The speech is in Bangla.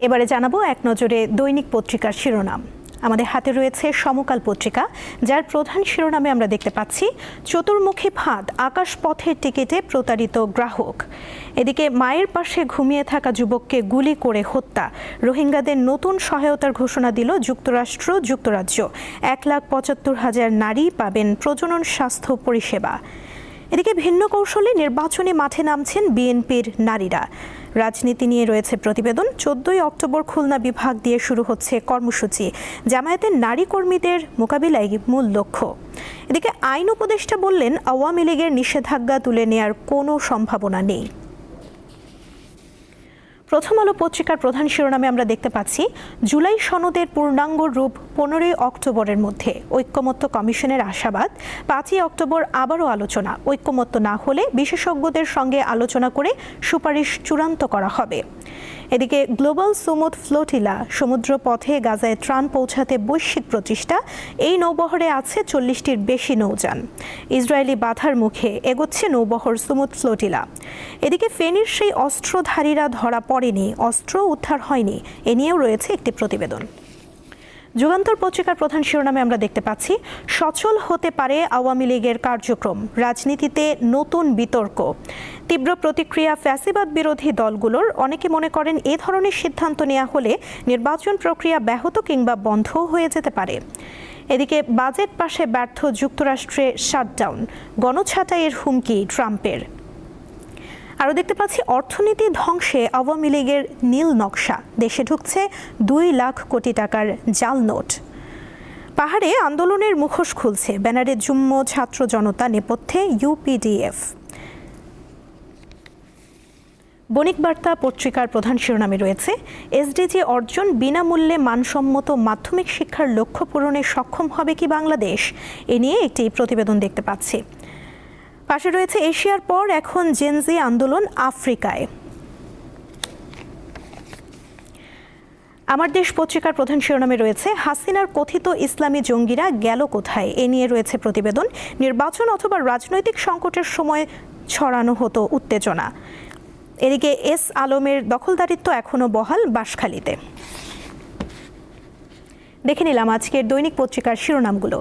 এবারে জানাবো এক নজরে দৈনিক পত্রিকার শিরোনাম। আমাদের হাতে রয়েছে সমকাল পত্রিকা, যার প্রধান শিরোনামে আমরা দেখতে পাচ্ছি চতুর্মুখী ফাঁদ, আকাশপথের টিকিটে প্রতারিত গ্রাহক। এদিকে মায়ের পাশে ঘুমিয়ে থাকা যুবককে গুলি করে হত্যা। রোহিঙ্গাদের নতুন সহায়তার ঘোষণা দিল যুক্তরাষ্ট্র যুক্তরাজ্য। 1,75,000 নারী পাবেন প্রজনন স্বাস্থ্য পরিষেবা। এদিকে ভিন্ন কৌশলে নির্বাচনী মাঠে নামছেন বিএনপির নারীরা। রাজনীতি নিয়ে রয়েছে প্রতিবেদন। 14ই অক্টোবর খুলনা বিভাগ দিয়ে শুরু হচ্ছে কর্মসূচি। জামায়াতের নারী কর্মীদের মোকাবিলায় মূল লক্ষ্য। এদিকে আইন উপদেষ্টা বললেন, আওয়ামী লীগের নিষেধাজ্ঞা তুলে নেয়ার কোনো সম্ভাবনা নেই। প্রথম আলো পত্রিকার প্রধান শিরোনামে আমরা দেখতে পাচ্ছি জুলাই সনদের পূর্ণাঙ্গ রূপ 15ই অক্টোবরের মধ্যে। ঐক্যমত্য কমিশনের আশাবাদ, 5ই অক্টোবর আবারও আলোচনা। ঐক্যমত্য না হলে বিশেষজ্ঞদের সঙ্গে আলোচনা করে সুপারিশ চূড়ান্ত করা হবে। এদিকে গ্লোবাল সুমুদ ফ্লোটিলা সমুদ্র পথে গাজায় ত্রাণ পৌঁছাতে বৈশ্বিক প্রচেষ্টা। এই নৌবহরে আছে 40টির বেশি নৌযান। ইসরায়েলি বাধার মুখে এগোচ্ছে নৌবহর সুমুদ ফ্লোটিলা। এদিকে ফেনীর সেই অস্ত্রধারীরা ধরা পড়েনি, অস্ত্র উদ্ধার হয়নি, এ নিয়েও রয়েছে একটি প্রতিবেদন। যুগান্তর পত্রিকার প্রধান শিরোনামে আমরা দেখতে পাচ্ছি সচল হতে পারে আওয়ামী লীগের কার্যক্রম, রাজনীতিতে নতুন বিতর্ক। তীব্র প্রতিক্রিয়া ফ্যাসিবাদ বিরোধী দলগুলোর। অনেকে মনে করেন এ ধরনের সিদ্ধান্ত নেওয়া হলে নির্বাচন প্রক্রিয়া ব্যাহত কিংবা বন্ধ হয়ে যেতে পারে। এদিকে বাজেট পাশে ব্যর্থ যুক্তরাষ্ট্রে শাটডাউন, গণছাঁটাইয়ের হুমকি ট্রাম্পের। আরও দেখতে পাচ্ছি অর্থনীতি ধ্বংসে আওয়ামী লীগের নীল নকশা, দেশে ঢুকছে 2 লাখ কোটি টাকার জাল নোট। পাহাড়ে আন্দোলনের মুখোশ খুলছে, ব্যানারে যুগ্ম ছাত্র জনতা, নেপথ্যে ইউপিডিএফ। বণিক বার্তা পত্রিকার প্রধান শিরোনামে রয়েছে এসডিজি অর্জন, বিনামূল্যে মানসম্মত মাধ্যমিক শিক্ষার লক্ষ্য পূরণে সক্ষম হবে কি বাংলাদেশ, এ নিয়ে একটি প্রতিবেদন দেখতে পাচ্ছি। পাশে রয়েছে এশিয়ার পর এখন জেনজি আন্দোলন আফ্রিকায়। আমার দেশ পত্রিকার প্রধান শিরোনামে রয়েছে হাসিনার কথিত ইসলামী জঙ্গিরা গেল কোথায়, এ নিয়ে রয়েছে প্রতিবেদন। নির্বাচন অথবা রাজনৈতিক সংকটের সময় ছড়ানো হতো উত্তেজনা। এদিকে এস আলমের দখলদারিত্ব এখনো বহাল বাঁশখালীতে। দেখে নিলাম আজকের দৈনিক পত্রিকার শিরোনামগুলো।